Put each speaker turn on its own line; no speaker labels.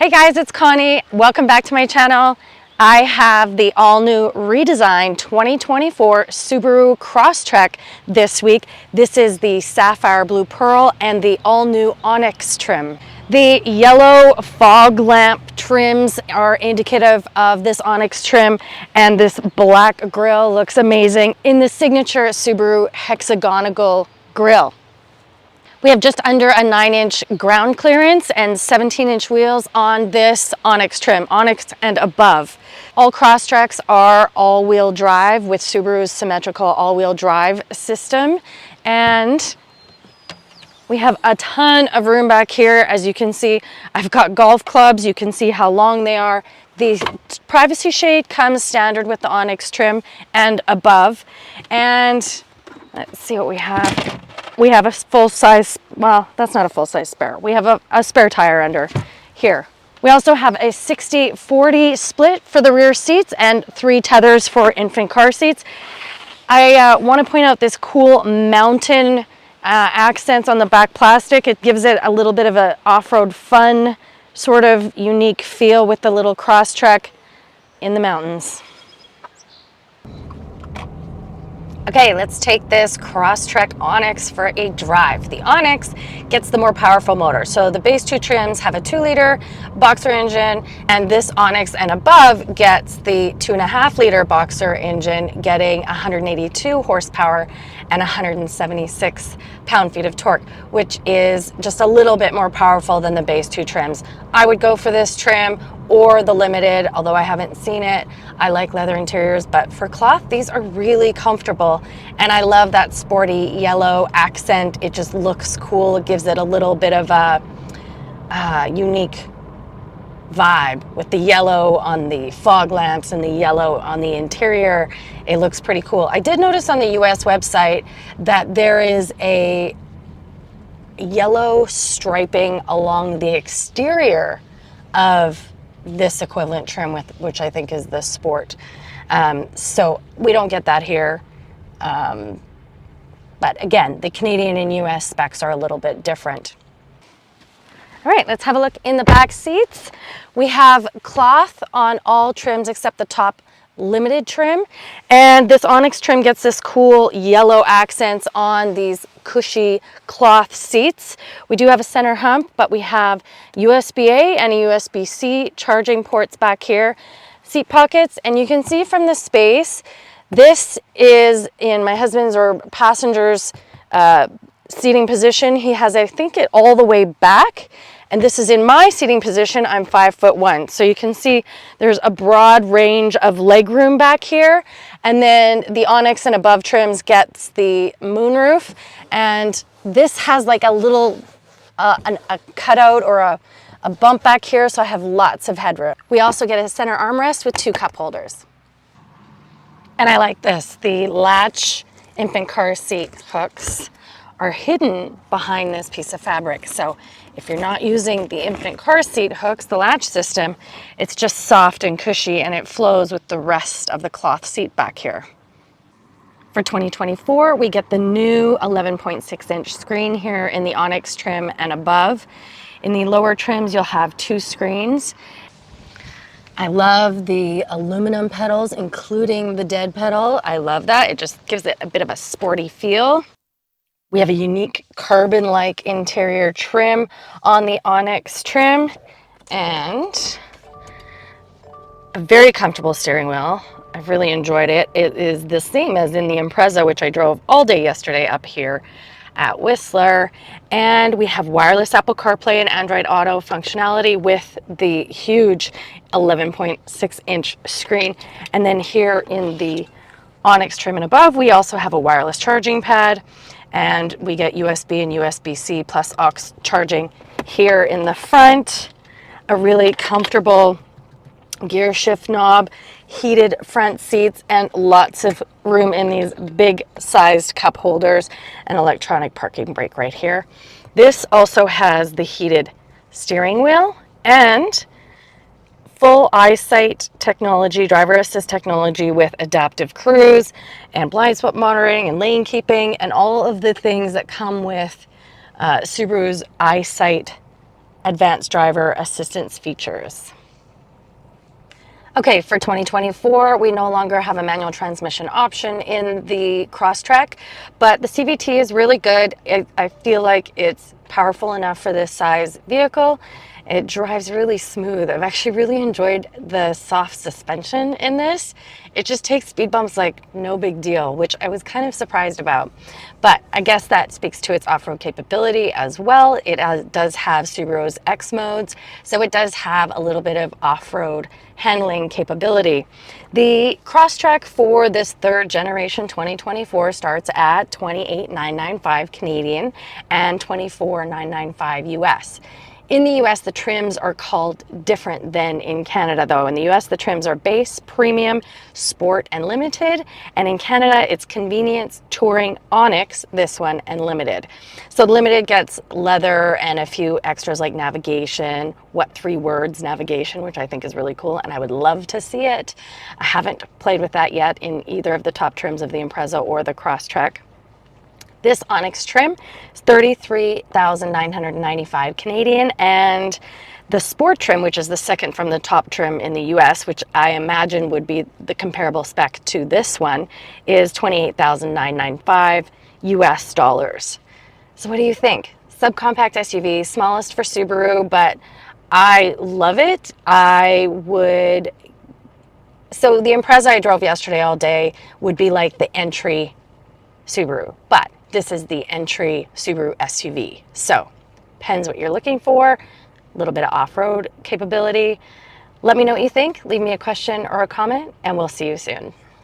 Hey guys, it's Connie. Welcome back to my channel. I have the all-new redesigned 2024 Subaru Crosstrek this week. This is the Sapphire Blue Pearl and the all-new Onyx trim. The yellow fog lamp trims are indicative of this Onyx trim, and this black grille looks amazing in the signature Subaru hexagonal grille. We have just under a 9-inch ground clearance and 17-inch wheels on this Onyx trim, Onyx and above. All Crosstreks are all-wheel drive with Subaru's symmetrical all-wheel drive system. And we have a ton of room back here. As you can see, I've got golf clubs. You can see how long they are. The privacy shade comes standard with the Onyx trim and above. And let's see what we have. We have a full-size, well, that's not a full-size spare. We have a spare tire under here. We also have a 60-40 split for the rear seats and 3 tethers for infant car seats. I want to point out this cool mountain accents on the back plastic. It gives it a little bit of an off-road fun, sort of unique feel with the little Crosstrek in the mountains. Okay, let's take this Crosstrek Onyx for a drive. The Onyx gets the more powerful motor. So the base 2 trims have a 2-liter boxer engine, and this Onyx and above gets the 2.5-liter boxer engine, getting 182 horsepower and 176 pound-feet of torque, which is just a little bit more powerful than the base 2 trims. I would go for this trim or the Limited, although I haven't seen it. I like leather interiors, but for cloth, these are really comfortable. And I love that sporty yellow accent. It just looks cool. It gives it a little bit of a unique vibe with the yellow on the fog lamps and the yellow on the interior. It looks pretty cool. I did notice on the US website that there is a yellow striping along the exterior of this equivalent trim, which I think is the Sport. So we don't get that here. But again, the Canadian and US specs are a little bit different. All right, let's have a look in the back seats. We have cloth on all trims except the top Limited trim, and this Onyx trim gets this cool yellow accents on these cushy cloth seats. We do have a center hump, but we have USB-A and a USB-C charging ports back here, seat pockets, and you can see from the space, this is in my husband's or passenger's seating position. He has, I think, it all the way back. And this is in my seating position. I'm 5'1". So you can see there's a broad range of legroom back here. And then the Onyx and above trims gets the moonroof. And this has like a little, a cutout or a bump back here. So I have lots of headroom. We also get a center armrest with 2 cup holders. And I like this, the latch infant car seat hooks are hidden behind this piece of fabric. So if you're not using the infant car seat hooks, the latch system, it's just soft and cushy and it flows with the rest of the cloth seat back here. For 2024, we get the new 11.6-inch screen here in the Onyx trim and above. In the lower trims, you'll have 2 screens. I love the aluminum pedals, including the dead pedal. I love that. It just gives it a bit of a sporty feel. We have a unique carbon-like interior trim on the Onyx trim and a very comfortable steering wheel. I've really enjoyed it. It is the same as in the Impreza, which I drove all day yesterday up here at Whistler. And we have wireless Apple CarPlay and Android Auto functionality with the huge 11.6-inch screen. And then here in the Onyx trim and above, we also have a wireless charging pad. And we get USB and USB-C plus aux charging here in the front. A really comfortable gear shift knob, heated front seats, and lots of room in these big sized cup holders, and electronic parking brake right here. This also has the heated steering wheel and full eyesight technology, driver assist technology with adaptive cruise and blind spot monitoring and lane keeping and all of the things that come with Subaru's eyesight advanced driver assistance features. Okay, for 2024, we no longer have a manual transmission option in the Crosstrek, but the CVT is really good. I feel like it's powerful enough for this size vehicle. It drives really smooth. I've actually really enjoyed the soft suspension in this. It just takes speed bumps like no big deal, which I was kind of surprised about. But I guess that speaks to its off-road capability as well. It does have Subaru's X modes, so it does have a little bit of off-road handling capability. The Crosstrek for this third generation 2024 starts at $28,995 Canadian and $24,995 US. In the US, the trims are called different than in Canada, though. In the US, the trims are base, premium, sport, and limited. And in Canada, it's convenience, touring, onyx, this one, and limited. So limited gets leather and a few extras like navigation, what 3 words navigation, which I think is really cool, and I would love to see it. I haven't played with that yet in either of the top trims of the Impreza or the Crosstrek. This Onyx trim is $33,995 Canadian, and the Sport trim, which is the second from the top trim in the US, which I imagine would be the comparable spec to this one, is $28,995 US dollars. So what do you think? Subcompact SUV, smallest for Subaru, but I love it. So the Impreza I drove yesterday all day would be like the entry Subaru, but this is the entry Subaru SUV. So depends what you're looking for, a little bit of off-road capability. Let me know what you think. Leave me a question or a comment, and we'll see you soon.